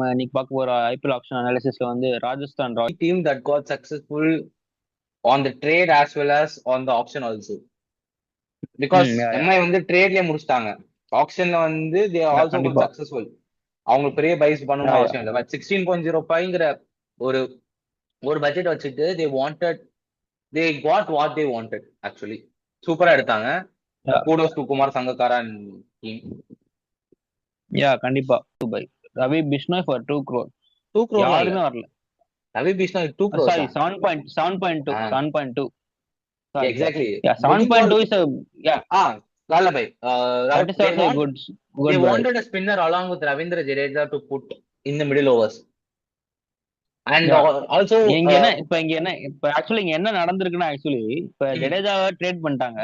நம்ம இன்னைக்கு பார்க்க போற ஐபிஎல் ஆப்ஷன் அனாலிசிஸ்ல வந்து Rajasthan Royal. team that got successful on the trade as well as on the auction also. Because ம் யா யா எம்ஐ வந்து ட்ரேட்லயே முடிச்சிட்டாங்க. ஆப்ஷன்ல வந்து they யா also got கண்டிப்பா. successful. அவங்க பெரிய பைஸ் யா பண்ணணும்னு யா அவசியம் இல்லை. பட் 16.05ங்கிற ஒரு ஒரு பட்ஜெட் வச்சுட்டு they got what they wanted actually. சூப்பரா எடுத்தாங்க. Yeah kudos to Kumar Sangakkara team. Yeah கண்டிப்பா. By Ravi Bishnoi for 2 crore. 2 crore இல்ல, யாருமே வரல. Ravi Bishnoi 2 crores sorry 7.2 7.2. Sorry sorry. Exactly. Yeah looking for 7.2 is yeah Lullaby. That is They also want good they good bye. wanted a spinner along with Ravindra Jadeja to put in the middle overs. And yeah also, இங்க என்ன இப்ப actually இங்க என்ன நடந்திருக்குன்னா actually இப்ப mm, ஜடேஜாவை trade பண்ணிட்டாங்க.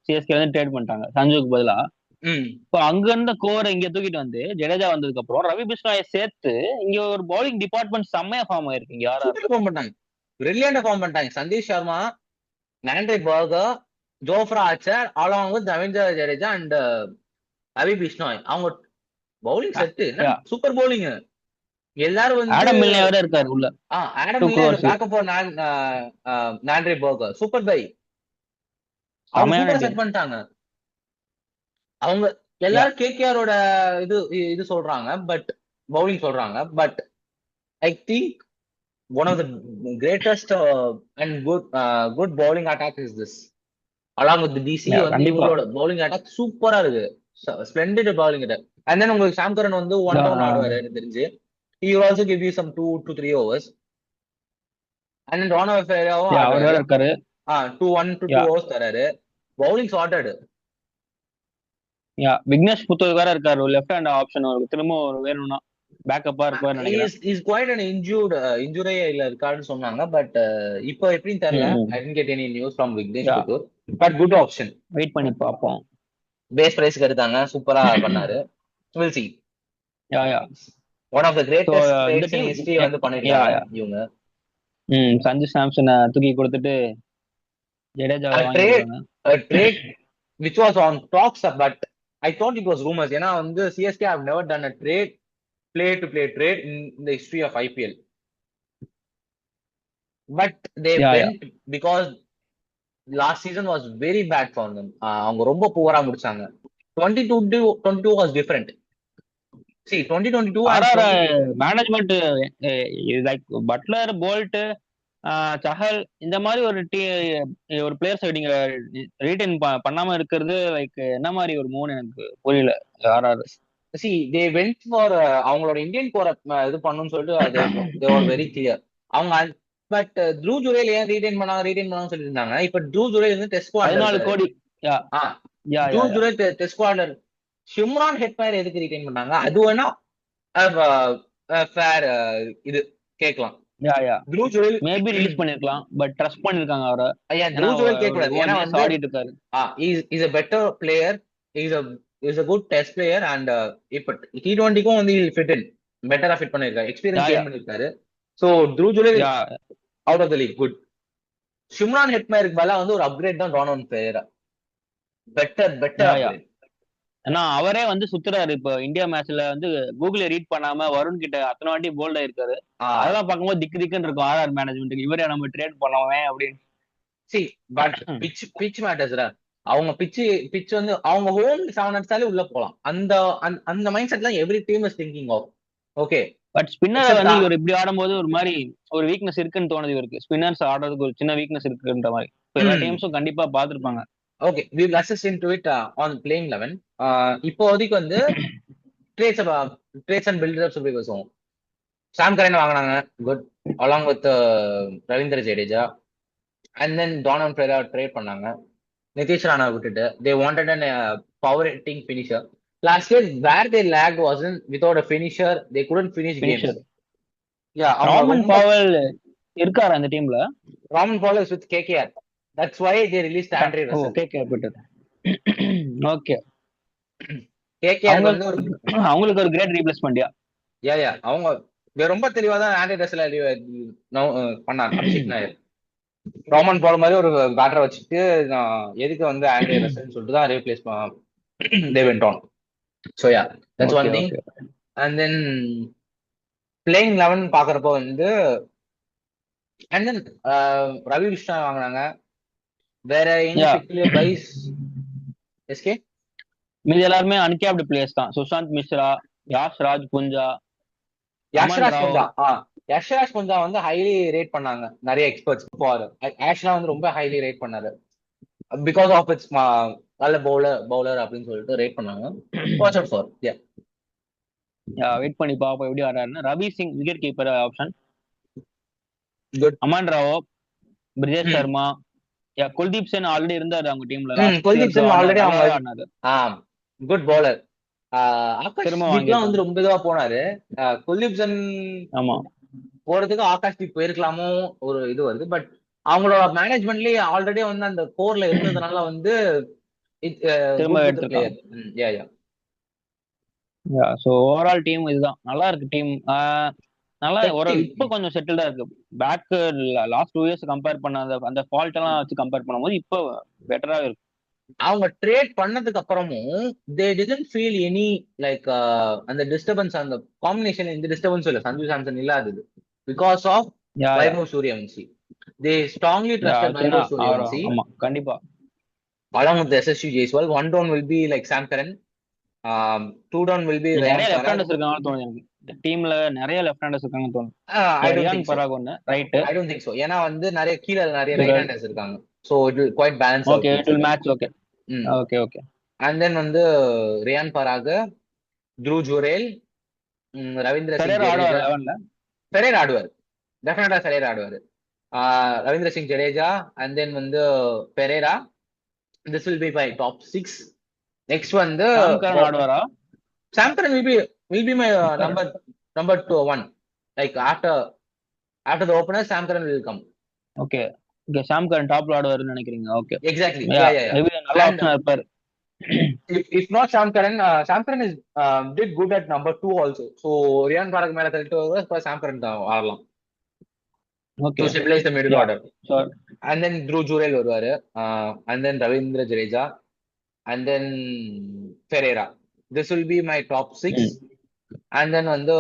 CSK வந்து trade பண்ணிட்டாங்க சஞ்சுக்கு பதிலா. mm, இப்போ அங்க இருந்த கோரை இங்க தூக்கிட்டு வந்து ஜடேஜா வந்ததுக்கு அப்புறம் ரவி பிஷ்ணாயை சேர்த்து இங்க ஒரு பவுலிங் டிபார்ட்மெண்ட் செம்மையா ஃபார்ம் ஆயிருக்கு இங்க super ஆர்ஆர்ல. form பண்ணிட்டாங்க. Brilliant form பண்ணிட்டாங்க. Sandeep Sharma, Nandre Burger, Jofra Archer along with Ravindra Jadeja and Ravi Bishnoi. அவங்க bowling set yeah super bowling. எல்லாரும் வந்து ஆடம் மில்லே வேற இருக்காரு உள்ள. Adam 2 Miller crores backup Nandre Burger super buy. அவங்க செமையான சூப்பரா டீம். செட் பண்ணிட்டாங்க. அவங்க யா எல்லாரும் கேகேஆரோட இது இது சொல்றாங்க, பட் பவுலிங் சொல்றாங்க. But I think one of the greatest and good bowling attack is this. Along with DC yeah வந்து கண்டிப்பா. இவங்களோட பவுலிங் அட்டாக் சூப்பரா இருக்கு. Splendid bowling attack. And then உங்களுக்கு சாம் கரன் வந்து ஒன் யா டவுன் ஆடுவாரு எனக்கு தெரிஞ்சு. He will also give you some 2 to 3 overs. And then Ronald Ferreiraவும் யா அவர் வேற ஆடுறாரு. இருக்காரு. 1 to 2 யா overs தராரு. Bowling sorted. Yeah Vignesh Puthur வேற இருக்காரு. லெஃப்ட் ஹேண்ட் ஆப்ஷன் அவருக்கு திரும்ப ஒரு வேணும்னா பேக்கப்பா இருப்பாரு நினைக்கிறேன். இஸ் குவைட் அன் இன்ஜூரே இல்ல இருக்காருன்னு சொன்னாங்க. பட் இப்போ எப்படின்னு தெரியல. ம் ம். I didn't get any news from Vignesh yeah Puthur. But good option. Wait பண்ணி பார்ப்போம். பேஸ் பிரைஸ்க்கு எடுத்தாங்க. சூப்பரா பண்ணாரு. Will see. Yeah yeah one of the so greatest இந்த ட்ரேட்ஸ் இன் டைம் ஹிஸ்டரி வந்து யா பண்ணிருக்காங்க யா இவங்க. சஞ்சு சாம்சனை தூக்கி கொடுத்துட்டு ஜடேஜாவை ட்ரேட் வாங்கியிருக்காங்க. Trade which was on talks. But I thought it was rumours. ஏன்னா வந்து CSK have never done a trade play to play trade in the history of IPL. But they yeah yeah went because last season was very bad for them. அவங்க ரொம்ப புவரா முடிச்சாங்க. 2022 was different. See, 2022 and RR 20. Management like Butler Boult Chahal இந்த மாதிரி ஒரு players நீங்க retain பண்ணாம இருக்கிறது like என்ன மாதிரி ஒரு மூணு எனக்கு புரியல. RR See, they went for அவங்களோட இந்தியன் கோரை இது பண்ணணும்னு சொல்லிட்டு they were very clear. அவங்க பட் த்ரூ ஜுரேல் ஏன் ரீடைன் பண்ணாங்கன்னு சொல்லியிருந்தாங்க. இப்ப த்ரூ ஜுரேல் வந்து டெஸ்ட் ஸ்குவாட்ல 14 இருக்காரு. கோடி. யா யா த்ரூ யா யா ஜுரேல் டெஸ்ட் ஸ்குவாட்ல. ஷிம்ரான் ஹெட்மயர் எதுக்கு ரீடைன் பண்ணாங்க? அது வேணா ஃபேர் இது கேட்கலாம். யா யா த்ரூ ஜுரேல் மேபி ரிலீஸ் பண்ணிருக்கலாம் பட் ட்ரஸ்ட் பண்ணிருக்காங்க அவரை. ஐயா ஏன்னா த்ரூ ஜுரேல் ஒரு கேட்கக்கூடாது. 1 ஏன்னா இயர்ஸ் வந்து ஆடிட்டு இருக்காரு. Is a better player. Is a good test player. And இப்ப T20க்கும் வந்து ஃபிட் இன் பெட்டரா ஃபிட் பண்ணிருக்காரு. யா எக்ஸ்பீரியன்ஸ் யா கெயின் பண்ணிருக்காரு. So through Jurel yeah out of the league good. Shimron ஹெட்மயருக்கு பதிலா வந்து ஒரு அப்கிரேட் தான் ரான் Ferreira. Better yeah yeah upgrade. ஏன்னா அவரே வந்து சுத்துறாரு. இப்போ இந்தியா மேட்ச்ல வந்து கூகுள ரீட் பண்ணாம வருண் கிட்ட அத்தனை வாட்டி போல்ட் ஆயிருக்காரு. அதெல்லாம் பார்க்கும்போது திக்கு திக்குன்னு இருக்கும் ஆர்ஆர் மேனேஜ்மெண்ட்டுக்கு. இவரே நம்ம ட்ரேட் பண்ணவே அப்படின்னு. சி பட் பிச் மேட்டர்ஸ்ரா. அவங்க பிச் வந்து அவங்க ஹோம் 7 அடிச்சாலே உள்ள போலாம். அந்த அந்த மைண்ட் செட் தான் every team is thinking of. Okay but ஸ்பின்னரை எக்ஸப்ட் வந்து இவர் இப்படி ஆடும்போது ஒரு மாதிரி ஒரு வீக்னஸ் இருக்குன்னு தோணுது இவருக்கு. ஸ்பின்னர்ஸ் ஆடுறதுக்கு ஒரு சின்ன வீக்னஸ் இருக்குன்ற மாதிரி இப்போ எல்லா டீம்ஸும் கண்டிப்பா பார்த்திருப்பாங்க. Okay we will assist into it on playing 11. இப்போதைக்கு வந்து ட்ரேட்ஸ் அண்ட் பில்டர்ஸ் பத்தி பேசுவோம். சாம் கரன் வாங்கினாங்க. Good. Along with Ravindra Jadeja. And then Donovan Ferreira trade பண்ணாங்க. நிதிஷ் ராணா விட்டுட்டு they wanted an power hitting finisher. Last year where they lagged wasn't without a finisher. They couldn't finish games. Finisher அவங்க Rovman ரொம்ப Powell இருக்காரு அந்த டீம்ல. Rovman Powell is with KKR. That's why they released Andre uh Russell. KK போட்டது. Okay KKR வந்து ஒரு அவங்களுக்கு ஒரு கிரேட் ரீப்ளேஸ்மெண்ட். யா அவங்க ரொம்ப தெளிவா தான் ஆண்ட்ரே ரசல் பண்ணார். அபிஷேக் நாயர் ராமன் பால் மாதிரி ஒரு பேட்டரை வச்சுட்டு எதுக்கு வந்து ஆண்ட்ரே ரசல்னு சொல்லிட்டு தான் replace they went on. So yeah, that's one okay thing. Okay And then playing 11 பாக்குறப்போ வந்து அண்ட் தென் ரவி கிருஷ்ணா வாங்கினாங்க. வேற எனி யா பெக்யூலியர் பைஸ் எஸ்கே? மீதி எல்லாருமே அன்கேப்டு பிளேயர்ஸ் தான். சுஷாந்த் மிஸ்ரா, யாஷ் ராஜ் புஞ்சா, அமன் யஷ்ராஜ் ராவ். பொஞ்சா யஷ்ராஜ் பொஞ்சா வந்து ஹைலி ரேட் பண்ணாங்க நிறைய எக்ஸ்பர்ட்ஸ். ஃபார் ஆஷ்ரா வந்து ரொம்ப ஹைலி ரேட் பண்ணாரு பிகாஸ் ஆஃப் இட்ஸ் நல்ல பவுலர் அப்படின்னு சொல்லிட்டு ரேட் பண்ணாங்க. வாட்ச் அவுட் ஃபார் வெயிட் பண்ணி பார்ப்போம் எப்படி ஆடுறாருன்னு. Ravi Singh wicket keeper option. Good. Aman Rao, Brijesh Sharma, Kuldeep Sen already இருந்தாரு அவங்க டீம்ல குல்தீப் சென் ஆல்ரெடி அவங்க ஆடினாரு. Good bowler. ஆகாஷ் திரும்ப தீப்லாம் வந்து வாங்கிருக்காங்க. ரொம்ப இதுவா போனாரு. குல்தீப் சென் ஆமா போறதுக்கு ஆகாஷ் தீப் போயிருக்கலாமோ ஒரு இது வருது. பட் அவங்களோட மேனேஜ்மெண்ட்லயே ஆல்ரெடி வந்து அந்த கோர்ல இருந்ததுனால வந்து திரும்ப குட் வித் எடுத்திருக்காங்க. பிளேயர். யா யா ஸோ ஓவரால் டீம் இதுதான். நல்லா இருக்கு டீம். நல்லா ஒரு Effective. இப்போ கொஞ்சம் செட்டில்டா இருக்கு. பேக் லாஸ்ட் 2 இயர்ஸ் கம்பேர் பண்ண அந்த ஃபால்ட் எல்லாம் வச்சு கம்பேர் பண்ணும்போது இப்போ பெட்டராவே இருக்கு. அவங்க ட்ரேட் பண்ணதுக்கு அப்புறமும் they didn't feel any like அந்த டிஸ்டர்பன்ஸ், அந்த காம்பினேஷன் எந்த டிஸ்டர்பன்ஸும் இல்லை சஞ்சு சாம்சன் இல்லாதது because of yeah yeah Vaibhav Suryavanshi. They strongly yeah trusted சின்ன வைபவ் சூரியவன்சி ஆமா கண்டிப்பா. along with the SSU Jaiswal. One down will be like Sam Curran. Two down will be Ryan நிறைய லெஃப்ட் Parag. ஹேண்டர்ஸ் இருக்காங்கன்னு தோணுது எனக்கு. இந்த டீம்ல நிறைய லெஃப்ட் ஹேண்டர்ஸ் இருக்காங்கன்னு தோணுது. I don't Riyan think so. Parag ஒன்னு right. I don't think so. ஏன்னா வந்து நிறைய கீழே நிறைய ரைட் ஹேண்டர்ஸ் இருக்காங்க. So it will quite balance out. Okay it will match. Okay okay okay. And then வந்து ரியான் பராக், த்ரூ ஜுரேல், ரவீந்திர சிங் பெரேரா ஆடுவார் ஜடேஜா. 11ல. பெரேரா ஆடுவார், டெஃபினட்டா பெரேரா ஆடுவார். ரவீந்திர சிங் ஜடேஜா அண்ட் தென் வந்து Perera. This will be my top 6. Next வந்து சாம் Karan ஆடுவாரா? Sam Curran will be my number 1. Like after the opener, Sam Curran will come. Okay okay. Sam Curran டாப்ல ஆடுவாருன்னு நினைக்கிறீங்க? Okay Exactly. Yeah Yeah. Maybe நல்ல And ஆப்ஷனா இருப்பாரு. if not Sam Curran is did good at number 2 also. So Ryan Parag மேல தள்ளிட்டு வருவார், Sam Curran தான் ஆடலாம் okay to stabilize the middle yeah order. Sure. And then Dhruv Jurel வருவாரு, and then Ravindra Jadeja, and then Ferreira. This will be my top 6. And then வந்து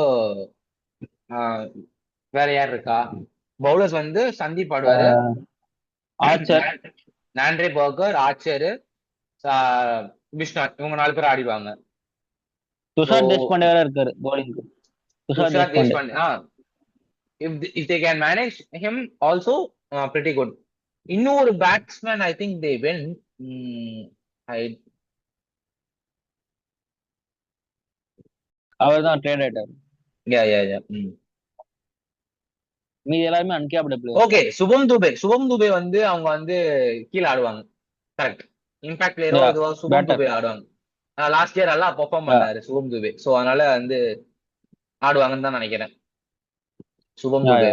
வேற யார் இருக்கா? பவுலர்ஸ் வந்து சந்தீப் ஆடுவாரு, Archer, Nandre Burger, Archer, Vishnu. இவங்க 4 பேர் ஆடிடுவாங்க. துஷார் தேஷ்பாண்டே வேற இருக்காரு bowling-க்கு. Tushar Tushar Deshpande. Deshpande if they can manage him also pretty good. இன்னொரு batsman I think they win. அவர் தான் ட்ரேட் ஆயிட்டாரு. yeah. மீதி எல்லாருமே uncapped player. Okay. Shubham Dubey வந்து அவங்க வந்து கீழ ஆடுவாங்க. கரெக்ட். இம்பாக்ட் பிளேயரோ இதுவா சுபம் துபே ஆடுவாங்க. லாஸ்ட் இயர் நல்லா பெர்ஃபார்ம் பண்ணாரு சுபம் துபே. சோ அதனால வந்து ஆடுவாங்கன்னு தான் நினைக்கிறேன் Shubham Dubey.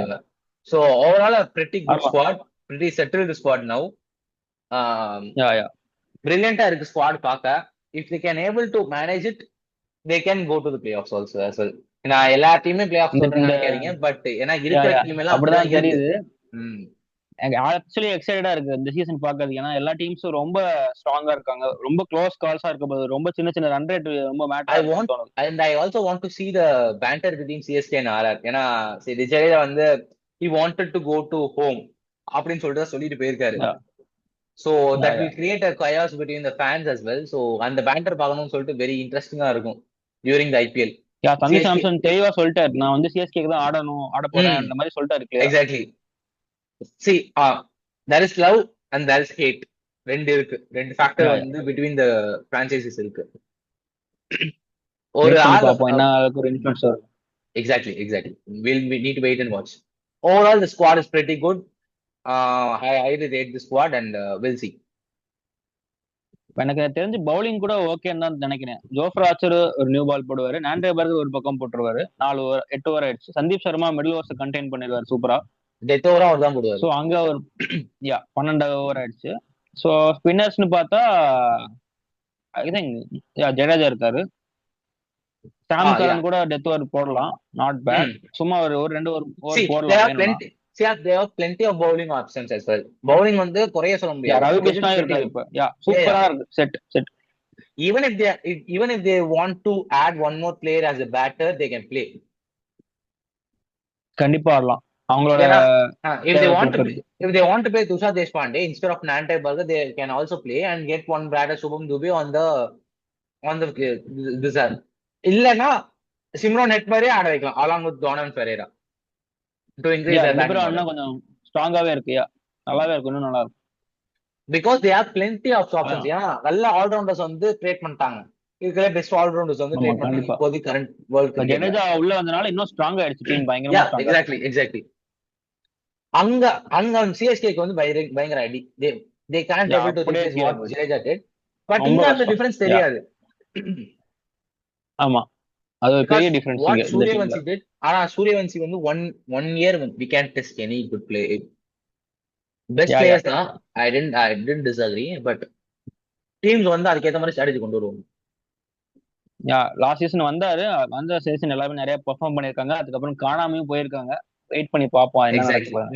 So overall pretty good squad, pretty settled squad now. Brilliant இருக்கு ஸ்குவாட் பார்க்க. If they can able to manage it, they can go to the playoffs also as well. நான் எல்லா டீமே பிளே ஆஃப் சொல்றேன்னு நினைக்காதீங்க, பட் ஏன்னா இருக்கிற டீம் எல்லாம் அப்படிதான் தெரியுது. எனக்கு ஆக்சுவலி எக்ஸைட்டடா இருக்கு இந்த சீசன் பார்க்கறதுக்கு. ஏன்னா எல்லா டீம்ஸும் ரொம்ப ஸ்ட்ராங்கா இருக்காங்க, ரொம்ப க்ளோஸ் கால்ஸா இருக்க போது, ரொம்ப சின்ன சின்ன ரன் ரேட் ரொம்ப matter. I also want to see the banter between CSK and RR. ஏன்னா ஜடேஜா வந்து he wanted to go to home அப்படின்னு சொல்லிட்டு போயிருக்காரு. So that will create a chaos between the fans as well. So அந்த panther பார்க்கணும்னு சொல்லிட்டு very இன்ட்ரெஸ்டிங்கா இருக்கும் during the IPL. Sanju Samson தெளிவா சொல்லிட்டாரு, நான் வந்து சிஎஸ்கேக்கு தான் ஆட போறேன் அந்த மாதிரி சொல்லிட்டாரு. Exactly. see there is love and there is hate. ரெண்டு ஃபேக்டர் வந்து between the franchises இருக்கு. ஒரு என்ன ஒரு இன்ஃப்ளூயன்ஸ் வரும். exactly we need to wait and watch. Overall the squad is pretty good. I rate the squad and we'll see. எனக்கு தெரிஞ்சு bowling கூட ஓகேன்னு தான் நினைக்கிறேன். ஜோஃப்ரா ஆர்ச்சர் ஒரு நியூ பால் போடுவாரு, நாண்ட்ரே பர்கர் ஒரு பக்கம் போட்டுருவாரு. 8 ஓவர் ஆயிடுச்சு. Sandeep Sharma middle overs contain பண்ணிடுவாரு சூப்பரா. டெத் ஓவரா அவர் தான் போடுவாரு. ஸோ அங்க ஒரு 12 ஓவர் ஆயிடுச்சு. ஸோ ஸ்பின்னர்ஸ்னு பார்த்தா ஐ திங்க் ஜடேஜா இருக்காரு. சாம் கரன் கூட டெத் ஓவர் போடலாம், நாட் பேட். சும்மா ஒரு 2 ஓவர் போடலாம். They have plenty of bowling options as well. Bowling வந்து குறைய சொல்ல முடியாது. ரவி கிருஷ்ணா இருக்காரு இப்ப. சூப்பரா இருக்கு set. Even if they want to add one more player as a batter, they can play. கண்டிப்பா ஆடலாம். அவங்களோட ஏன்னா if they தேவை want to பொறுத்து இருக்கு. if they want to play Tushar Deshpande instead of Nante Burger, they can also play and get one batter Shubham Dubey on the this இல்லனா சிம்ரான் ஹெட்மரே ஆட வைக்கலாம் along with Donan Ferreira to increase their ரெண்டு batting பேரும் order இன்னும் கொஞ்சம் ஸ்ட்ராங்காவே இருக்கு. நல்லாவே இருக்கும், இன்னும் நல்லா இருக்கும். because they have plenty of options. அதான். ஏன்னா நல்ல ஆல்ரவுண்டர்ஸ் வந்து ட்ரேட் பண்ணிட்டாங்க. இருக்கிற பெஸ்ட் ஆல்ரவுண்டர்ஸ் வந்து ஆமா ட்ரேட் பண்ணிட்டாங்க கண்டிப்பா. இப்போதைக்கு கரண்ட் வேர்ல்ட் இப்ப கிரிக்கெட்ல. ஜடேஜா உள்ள வந்தனால இன்னும் ஸ்ட்ராங் ஆயிடுச்சு, டீம் பயங்கரமா யா ஸ்ட்ராங்கா இருக்கு. எக்ஸாக்ட்லி அங்க அங்க சிஎஸ்கேக்கு வந்து பயங்கர அடி. they can't able to அப்படியே replace கீழே what போச்சு. ஜடேஜா did. பட் ரொம்ப இங்க அந்த கஷ்டம். டிஃபரன்ஸ் தெரியாது. ஆமா, அது ஒரு because பெரிய டிஃபரன்ஸ் what இங்க இந்த டீம்ல. சூரியவன்சி did, ஆனா சூரியவன்சி வந்து one year we can't test any good play. Best yeah yeah players தான். I didn't disagree, but teams வந்து அதுக்கேற்ற மாதிரி ஸ்ட்ராட்டஜி கொண்டு வருவாங்க. யா லாஸ்ட் சீசன் வந்தாரு, வந்த சீசன் எல்லாமே நிறைய பெர்ஃபார்ம் பண்ணிருக்காங்க. அதுக்கப்புறம் காணாமையும் போயிருக்காங்க. வெயிட் பண்ணி பார்ப்போம் என்ன நடக்க எக்ஸாக்ட்லி போறாங்க.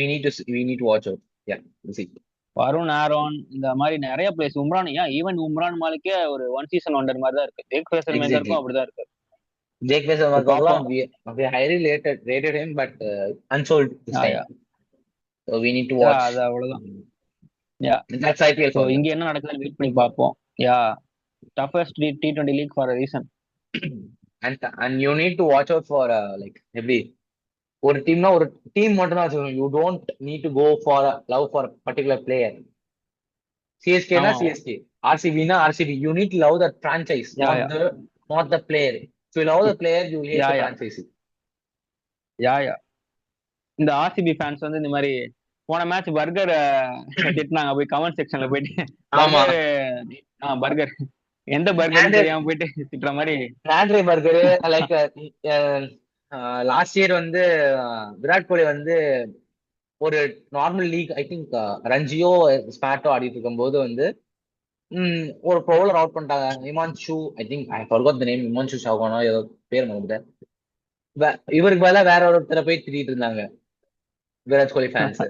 we need to watch out. Yeah, we'll see. Varun, Aaron, இந்த மாதிரி நிறைய பிளேஸ். உம்ரான், ஈவன் உம்ரான் மாலிக்கே ஒரு ஒன் சீசன் ஒண்டர் மாதிரி தான் இருக்கு. Jack Faisal Exactly. மேக்கருக்கும் அப்படிதான் இருக்கு. Jake Pacer பார்ப்போம். we highly rated him, but unsold this yeah time. Yeah So we need to watch. அது அவ்வளவுதான். Yeah That's IPL so for them. இங்க என்ன நடக்குதுன்னு வெயிட் பண்ணி பார்ப்போம். Yeah toughest T20 league for reason. And you need to watch out for like எப்படி ஒரு டீம்னா ஒரு டீம் மட்டும் தான் வச்சுக்கணும். You don't need to go for a love for a particular player. CSK na ஆமா CSK, RCB na RCB. You need to love the franchise, yeah yeah not the player. If you love the player, you will hate yeah the yeah franchise. யா யா இந்த RCB fans வந்து இந்த மாதிரி போன match burger திட்டினாங்க, போய் comment செக்ஷன்ல போயிட்டு ஆமா, பர்கர் பர்கர் எந்த பர்கர்னு ஆண்ட்ரே தெரியாம போயிட்டு திட்டுற மாதிரி. Andre Burger like last year வந்து விராட் கோலி வந்து ஒரு நார்மல் லீக் ஐ திங்க் ரஞ்சியோ ஸ்பாட்டோ ஆடிட்டு இருக்கும்போது வந்து ஒரு பவுலர் அவுட் பண்ணிட்டாங்க. Himanshu, I think I forgot the name, Himanshu சௌகானோ ஏதோ பேர் மறந்துட்டேன். இவருக்கு பதிலா வேற ஒருத்தரை போய் திட்டிட்டு இருந்தாங்க விராட் கோலி ஃபேன்ஸ்.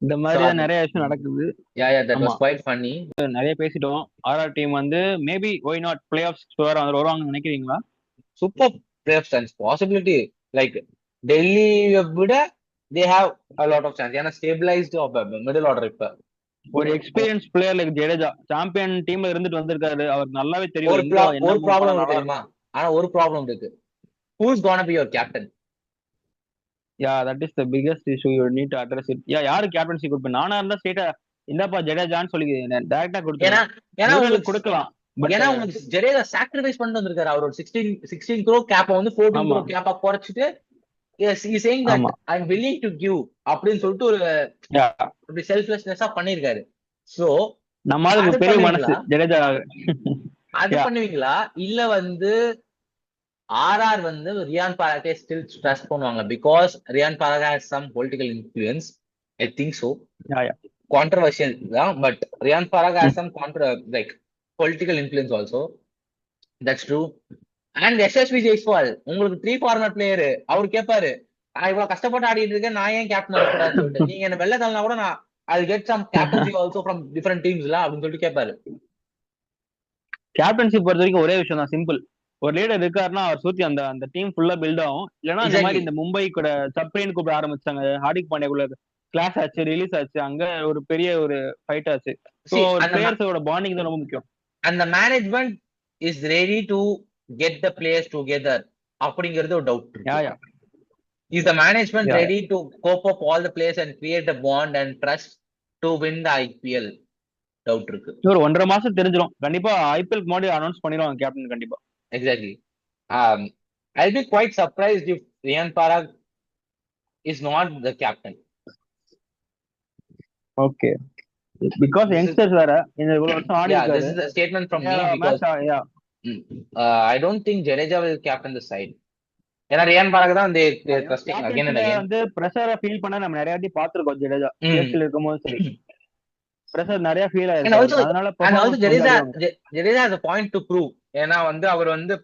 இந்த மாதிரி தான் நிறைய விஷயம் நடக்குது. that was ஆமா quite funny. நிறைய பேசிட்டோம். ஆர்ஆர் டீம் வந்து maybe why not play off வருவாங்கன்னு நினைக்கிறீங்களா? Super playoff chance possibility. Like டெல்லியை விட they have a lot of chance. ஏன்னா ஸ்டேபிளைஸ்டு மிடில் ஆர்டர். இப்ப ஒரு experience player like Jadeja champion டீம்ல இருந்துட்டு வந்திருக்காரு. அவருக்கு நல்லாவே தெரியும் ஒரு எங்க என்ன move ப்ராப்ளம் பண்ணா நல்லா தெரியுமா? ஆனா ஒரு ப்ராப்ளம் இருக்கு. who's gonna be your captain? Yeah that is the biggest issue, you need to address it. யாரு கேப்டன்சி கொடுப்பேன்? நானா இருந்தா ஸ்ட்ரெயிட்டா இந்தாப்பா ஜடேஜான்னு சொல்லி டைரக்டா ஏன்னா கொடுத்துருவேன். ஏன்னா உங்களுக்கு உங்களுக்கு கொடுக்கலாம், பட் ஏன்னா உங்களுக்கு ஜடேஜா சாக்ரிஃபைஸ் பண்ணிட்டு வந்திருக்காரு. அவர் ஒரு 16 crore கேப்பை வந்து 14 ஆமா crore கேப்பா குறைச்சிட்டு saying that ஆமா I'm willing to give அப்படின்னு சொல்லிட்டு ஒரு யா அப்படி செல்ஃப்லெஸ்னஸா பண்ணிருக்காரு. சோ நம்மளுக்கு அது பெரிய மனசு பண்ணுவீங்களா? ஜடேஜா. அது யா பண்ணுவீங்களா? இல்ல வந்து ஆர்ஆர் வந்து ரியான் பராகை ஸ்டில் ட்ரஸ்ட் பண்ணுவாங்க பிகாஸ் ரியான் பராகை has some political influence. I think so. Yeah yeah controversial தான், பட் ரியான் பராகை has some like political influence also. That's true. And Yashasvi Jaiswal உங்களுக்கு 3 ஃபார்மேட் பிளேயர். அவர் கேட்பாரு, நான் இவ்வளவு கஷ்டப்பட்டு ஆடிட்டு இருக்கேன், நான் ஏன் கேப்டன் இருக்கக்கூடாதுன்னு சொல்லிட்டு. நீங்க என்ன வெள்ள தள்ளனா கூட நான் I'll get some captaincy also from different teams ல அப்படின்னு சொல்லிட்டு கேட்பாரு. கேப்டன்சி பொறுத்த வரைக்கும் ஒரே விஷயம் தான், சிம்பிள். ஒரு லீடர் இருக்காருன்னா அவர் சுத்தி அந்த அந்த டீம் ஃபுல்லா பில்ட் ஆகும். இல்லைன்னா இந்த மாதிரி எக்ஸாக்ட்லி. இந்த மும்பை கூட சப்ரேன் கூப்பிட ஆரம்பிச்சாங்க. ஹார்திக் பாண்டியா கூட கிளாஸ் ஆச்சு, ரிலீஸ் ஆச்சு, அங்க ஒரு பெரிய ஒரு ஃபைட் ஆச்சு. ஸோ See, ஒரு அந்த பிளேயர்ஸோட பாண்டிங் தான் ரொம்ப முக்கியம். அந்த management is ready to get the players together அப்படிங்கிறது ஒரு டவுட் யா இருக்கு. Yeah is the management yeah ready to cope up all the players and create a bond and trust to win the IPL? Doubt இருக்கு. ஒரு 1.5 மாசம் தெரிஞ்சிடும் கண்டிப்பா. IPL முன்னாடி அனௌன்ஸ் பண்ணிடுவாங்க கேப்டன் கண்டிப்பா. Exactly. I'll be quite surprised if Riyan Parag is not the captain. Okay, because This is youngsters வேற இந்த இவ்வளவு வருஷம் ஆடி yeah, this இருக்காரு. is a statement from me because match yeah I don't think Jadeja will captain the side. ஏன்னா Ryan பராக் தான் they trusting again and கேப்டன்சில again. வந்து பிரஷரை feel பண்ண நம்ம நிறைய வாட்டி பாத்துருக்கோம். ஜடேஜா சிஎஸ்கேல இருக்கும்போது சரி, பிரஷர் நிறைய ஃபீல் And ஆயிருக்கு also அவருக்கு. அதனால and also பெர்ஃபார்மன்ஸ் கொஞ்சம் Jadeja அடி வாங்குது. Jadeja has a point to prove. ஏன்னா வந்து அவர் வந்து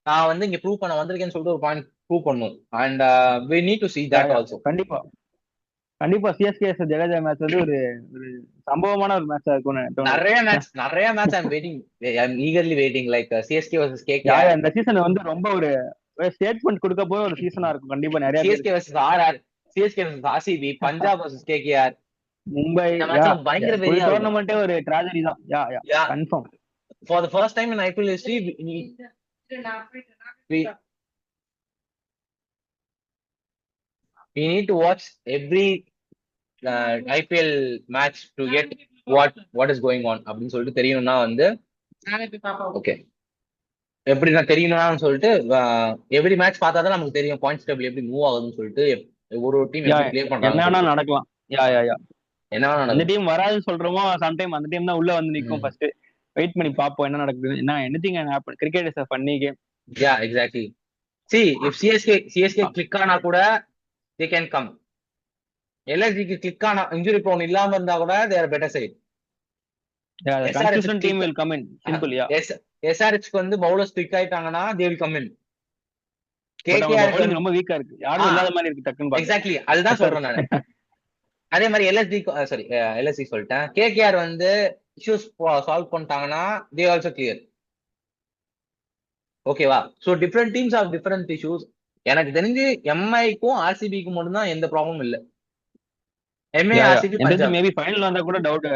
நான் வந்து இங்க ப்ரூவ் பண்ண வந்திருக்கேன்னு சொல்லிட்டு ஒரு பாயிண்ட் ப்ரூவ் பண்ணும். And we need to see yeah that yeah also. கண்டிப்பா கண்டிப்பா சிஎஸ்கே ஜடேஜா மேட்ச் வந்து ஒரு ஒரு சம்பவமான ஒரு மேட்சா இருக்கும்னு தோணுது. நிறைய match I'm eagerly waiting like CSK versus yeah KKR. யா இந்த சீசன் வந்து ரொம்ப ஒரு ஸ்டேட்மெண்ட் கொடுக்க போய் ஒரு சீசனா இருக்கும் கண்டிப்பா நிறைய பேர். CSK versus RR, CSK versus RCB, Punjab versus KKR, Mumbai இந்த மேட்ச்லாம் பயங்கர ஃபுல் வெறியா இருக்கும். டோர்னமெண்ட்டே ஒரு ட்ராஜடி தான். Yeah, confirm. For the first time in IPL history we need to watch every IPL match to get what is going on அப்படின்னு சொல்லிட்டு தெரியணும்னா வந்து ஓகே எப்படின்னா தெரியணும்னு சொல்லிட்டு எவ்ரி மேட்ச் பார்த்தா தான் நமக்கு தெரியும் பாயிண்ட்ஸ் டேபிள் எப்படி மூவ் ஆகுதுன்னு சொல்லிட்டு ஒரு டீம் எப்படி ப்ளே என்ன பண்றாங்க வேணா நடக்கலாம். என்ன வேணா அந்த நடக்கும். டீம் வராதுன்னு சொல்றோமோ சம்டைம் அந்த டீம் தான் உள்ள வந்து நிக்கும். ஃபர்ஸ்ட் வெயிட் பண்ணி பாப்போம் என்ன நடக்குது. என்ன anything can happen. Cricket is a funny game. Yeah exactly. see if CSK click ஆனா கூட they can come. எல்எஸ்ஜிக்கு கிளிக் ஆனா இன்ஜுரி ப்ரோன் இல்லாம இருந்தா கூட they are better side. Yeah, the consistent team will come in. Simple. எஸ்ஆர்ஹெச்க்கு வந்து bowlers click ஆயிட்டாங்கன்னா they will come in. bowling KKR ரொம்ப வீக்கா இருக்கு. யாரும் இல்லாத மாதிரி இருக்கு டக்குன்னு பாக்க. எக்ஸாக்ட்லி அதுதான் சொல்றேன் நான். அதே மாதிரி எல்எஸ்சி சொல்லிட்டேன். கேகேஆர் வந்து இஷ்யூஸ் சால்வ் பண்ணிட்டாங்கன்னா they also clear. ஓகேவா? So different teams of different issues. எனக்கு தெரிஞ்சு எம்ஐக்கும் ஆர்சிபிக்கும் மட்டும் தான் எந்த ப்ராப்ளமும் இல்ல. MI RCB Punjab maybe final வந்தா கூட டவுட்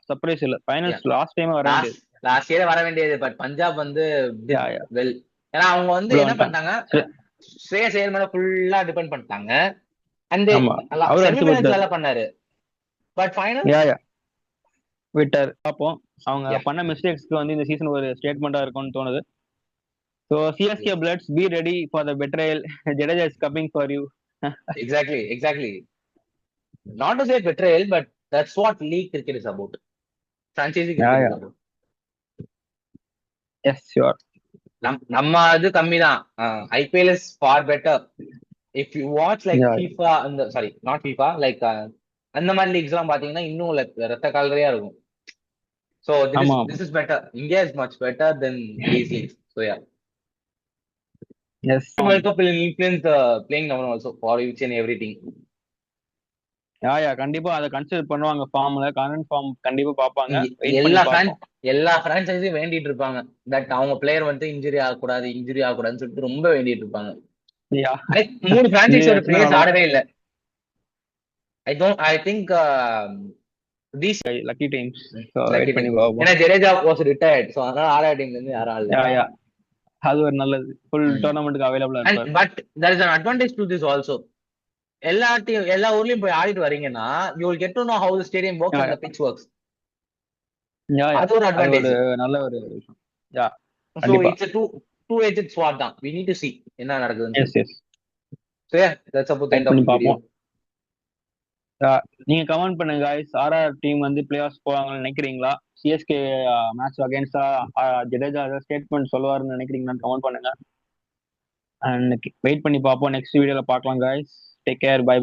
சர்ப்ரைஸ் இல்ல. ஃபைனல்ஸ் லாஸ்ட் டைம் வர வேண்டியது. லாஸ்ட் இயர் வர வேண்டியது. பட் பஞ்சாப் வந்து வெல் ஏன்னா அவங்க வந்து என்ன பண்ணிட்டாங்க ஸ்ரேயஸ் ஐயர் மேல ஃபுல்லா டிபெண்ட் பண்ணிட்டாங்க. அண்ட் செமிஃபைனல்ஸ்ல பண்ணாரு. பட் ஃபைனல் விட்டார். பாப்போம் அவங்க பண்ண மிஸ்டேக்ஸ்க்கு வந்து இந்த சீசன் ஒரு ஸ்டேட்மெண்டா இருக்கும்னு தோணுது. So CSK Bloods, be ready for the betrayal. Jadeja is coming for you. Exactly. Not to say betrayal, but that's what league cricket is about. Franchisee cricket is about. Yes, sure. நம்ம அது கம்மி தான். IPL is far better. If you watch like FIFA and not FIFA, like அந்த மாதிரி leaks எல்லாம் பாத்தீங்கன்னா இன்னும் ரத்த கால்வரியா இருக்கும். So this is better. India is much better than these leagues. So yeah. Yes. World Cup will influence the playing level also for each and everything. கண்டிப்பா அத consider பண்ணுவாங்க. ஃபார்ம்ல கரண்ட் ஃபார்ம் கண்டிப்பா பாப்பாங்க. எல்லா பிரான்சைஸியும் வேண்டிட்டு இருப்பாங்க. தட் அவங்க பிளேயர் வந்து இன்ஜுரி ஆகக்கூடாதுன்னு சொல்லிட்டு ரொம்ப வேண்டிட்டு இருப்பாங்க. 3 பிரான்சைஸோட பிளேயர்ஸ் ஆடவே இல்ல. I think these lucky teams. So wait பண்ணி பாப்போம். ஏன்னா ஜடேஜா was retired. So அதனால ஆர்ஆர் டீம்ல இருந்து யாரும் ஆடல. அது ஒரு நல்லது. ஃபுல் டோர்னமெண்ட்க்கு அவேலபிளா இருப்பாரு. But there is an advantage to this also. எல்லா ஊர்லயும் போய் ஆடிட்டு வரீங்கன்னா you will get to know how the stadium works and the pitch works. அது ஒரு advantage. நல்ல ஒரு விஷயம். So it's a two-edged sword தான். We need to see என்ன நடக்குதுன்னு. Yes. So yeah, that's about the end of the video. நீங்க comment பண்ணுங்க guys. ஆர்ஆர் டீம் வந்து பிளே ஆஃப்ஸ் போவாங்கன்னு நினைக்கிறீங்களா? சிஎஸ்கே மேட்ச் அகைன்ஸ்டா ஜடேஜா ஸ்டேட்மெண்ட் சொல்லுவாருன்னு நினைக்கிறீங்களான்னு கமெண்ட் பண்ணுங்க. அண்ட் வெயிட் பண்ணி பார்ப்போம். நெக்ஸ்ட் வீடியோல பார்க்கலாம் guys. Take care. Bye.